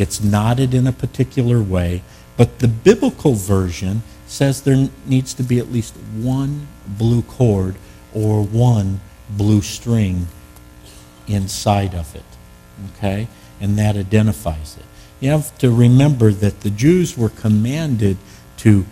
It's knotted in a particular way, but the biblical version says there needs to be at least one blue cord or one blue string inside of it, okay? And that identifies it. You have to remember that the Jews were commanded to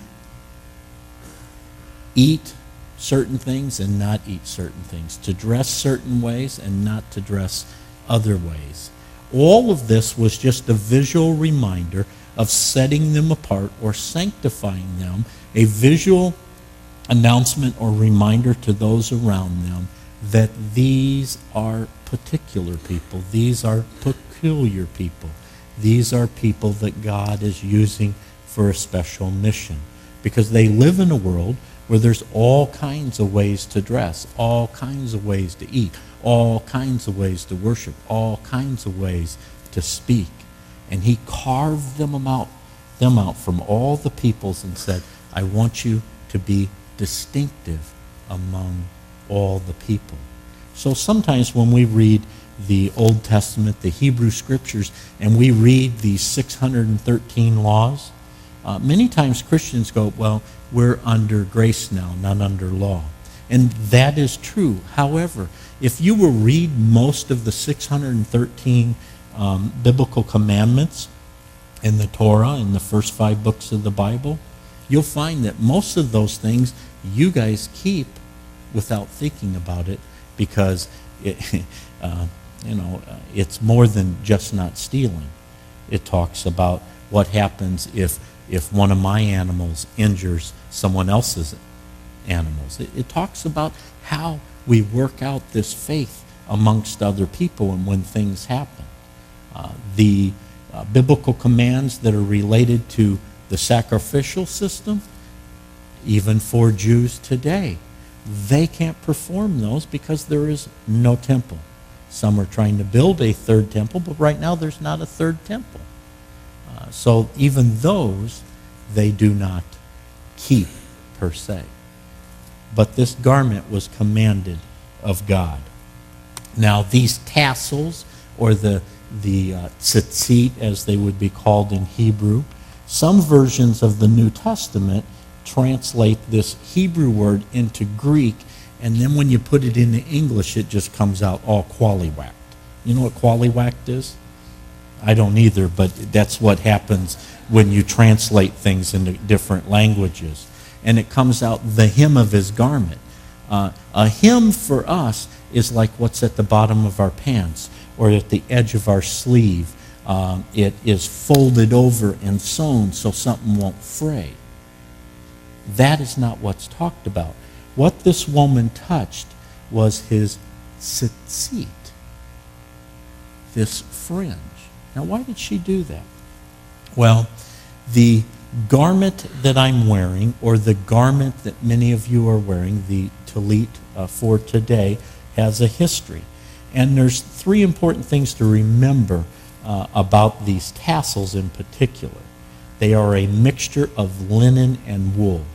eat certain things and not eat certain things, to dress certain ways and not to dress other ways. All of this was just a visual reminder of setting them apart or sanctifying them, a visual announcement or reminder to those around them that these are particular people, these are peculiar people, these are people that God is using for a special mission, because they live in a world where there's all kinds of ways to dress, all kinds of ways to eat, all kinds of ways to worship, all kinds of ways to speak. And he carved them out from all the peoples and said, I want you to be distinctive among all the people. So sometimes when we read the Old Testament, the Hebrew Scriptures, and we read these 613 laws, many times Christians go, well, we're under grace now, not under law. And that is true. However, if you will read most of the 613 biblical commandments in the Torah, in the first 5 books of the Bible, you'll find that most of those things you guys keep without thinking about it, because it's more than just not stealing. It talks about what happens if one of my animals injures someone else's animals. It talks about how we work out this faith amongst other people and when things happen. The biblical commands that are related to the sacrificial system, even for Jews today, they can't perform those because there is no temple. Some are trying to build a third temple, but right now there's not a third temple. So even those, they do not keep per se. But this garment was commanded of God. Now these tassels, or the tzitzit as they would be called in Hebrew, some versions of the New Testament translate this Hebrew word into Greek, and then when you put it into English, it just comes out all quallywhacked. You know what quallywhacked is? I don't either, but that's what happens when you translate things into different languages. And it comes out the hem of his garment. A hem for us is like what's at the bottom of our pants or at the edge of our sleeve. It is folded over and sewn so something won't fray. That is not what's talked about. What this woman touched was his tzitzit, this fringe. Now, why did she do that? Well, the garment that I'm wearing, or the garment that many of you are wearing, the TALLIT for today, has a history. And there's 3 important things to remember about these tassels in particular. They are a mixture of linen and wool,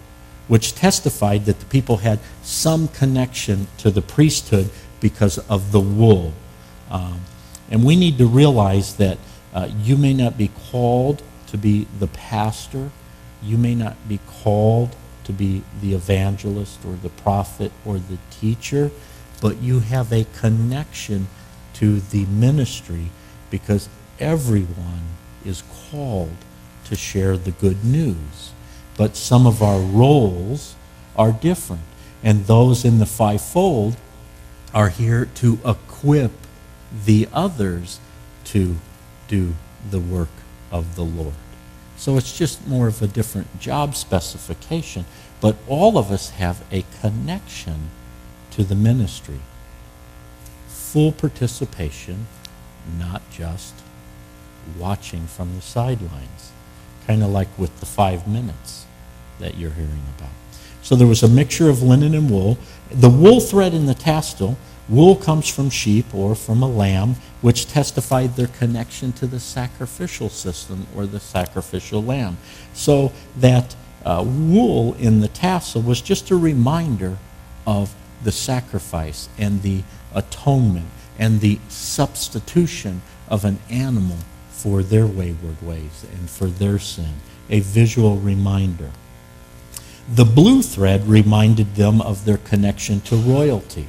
which testified that the people had some connection to the priesthood because of the wool. And we need to realize that you may not be called to be the pastor, you may not be called to be the evangelist or the prophet or the teacher, but you have a connection to the ministry because everyone is called to share the good news. But some of our roles are different, and those in the fivefold are here to equip the others to do the work of the Lord. So it's just more of a different job specification, but all of us have a connection to the ministry. Full participation, not just watching from the sidelines, kind of like with the 5 minutes that you're hearing about. So there was a mixture of linen and wool. The wool thread in the tassel, wool comes from sheep or from a lamb, which testified their connection to the sacrificial system or the sacrificial lamb. So that wool in the tassel was just a reminder of the sacrifice and the atonement and the substitution of an animal for their wayward ways and for their sin, a visual reminder. The blue thread reminded them of their connection to royalty.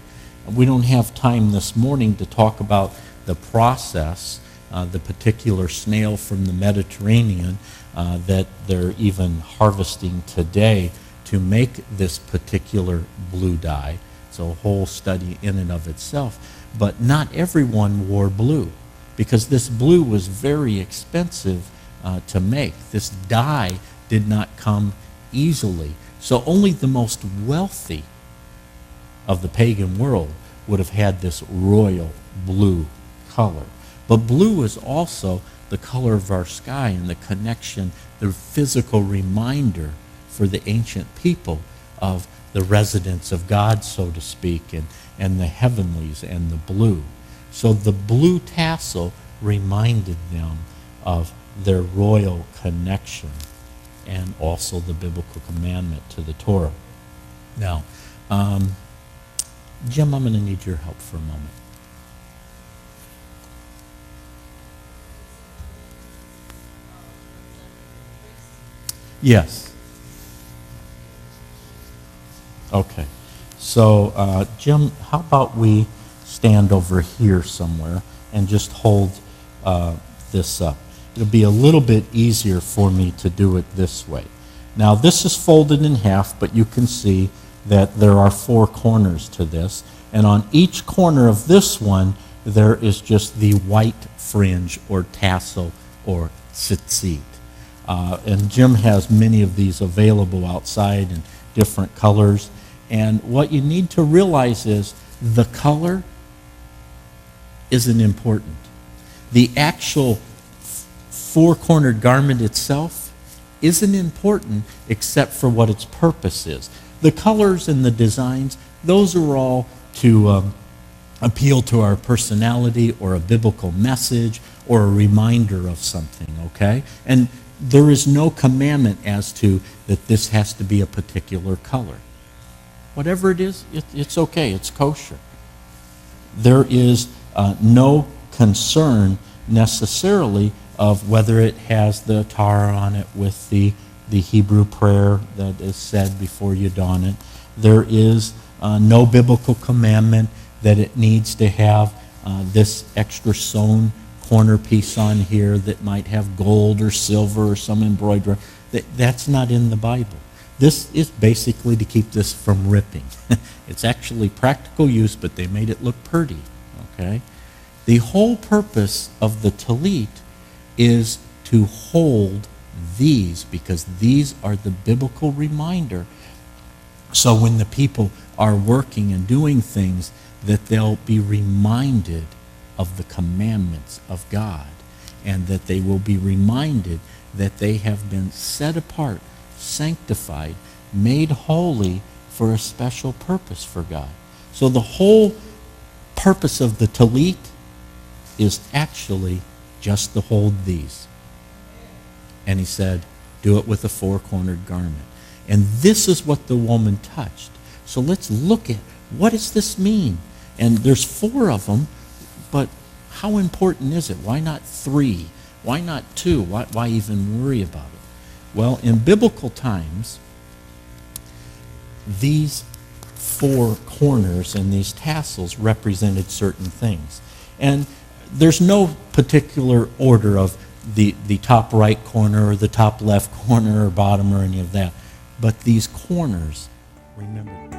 We don't have time this morning to talk about the process, the particular snail from the Mediterranean that they're even harvesting today to make this particular blue dye. It's a whole study in and of itself. But not everyone wore blue, because this blue was very expensive to make. This dye did not come easily. So only the most wealthy of the pagan world would have had this royal blue color. But blue is also the color of our sky and the connection, the physical reminder for the ancient people of the residence of God, so to speak, and the heavenlies and the blue. So the blue tassel reminded them of their royal connection and also the biblical commandment to the Torah. Now, Jim, I'm going to need your help for a moment. Yes. Okay. So, Jim, how about we stand over here somewhere and just hold this up? It'll be a little bit easier for me to do it this way. Now, this is folded in half, but you can see that there are 4 corners to this. And on each corner of this one, there is just the white fringe or tassel or tzitzit. And Jim has many of these available outside in different colors. And what you need to realize is the color isn't important. The actual 4-cornered garment itself isn't important except for what its purpose is. The colors and the designs, those are all to appeal to our personality or a biblical message or a reminder of something, okay? And there is no commandment as to that this has to be a particular color. Whatever it is, it's okay, it's kosher. There is no concern necessarily of whether it has the Torah on it with the Hebrew prayer that is said before you don it. There is no biblical commandment that it needs to have this extra sewn corner piece on here that might have gold or silver or some embroidery. That's not in the Bible. This is basically to keep this from ripping. It's actually practical use, but they made it look pretty. Okay? The whole purpose of the tallit is to hold these, because these are the biblical reminder. So when the people are working and doing things, that they'll be reminded of the commandments of God, and that they will be reminded that they have been set apart, sanctified, made holy for a special purpose for God. So the whole purpose of the tallit is actually just to hold these. And he said, do it with a 4-cornered garment. And this is what the woman touched. So let's look at, what does this mean? And there's 4 of them, but how important is it? Why not 3? Why not 2? Why even worry about it? Well, in biblical times, these 4 corners and these tassels represented certain things. And there's no particular order of the top right corner or the top left corner or bottom or any of that. But these corners, remember.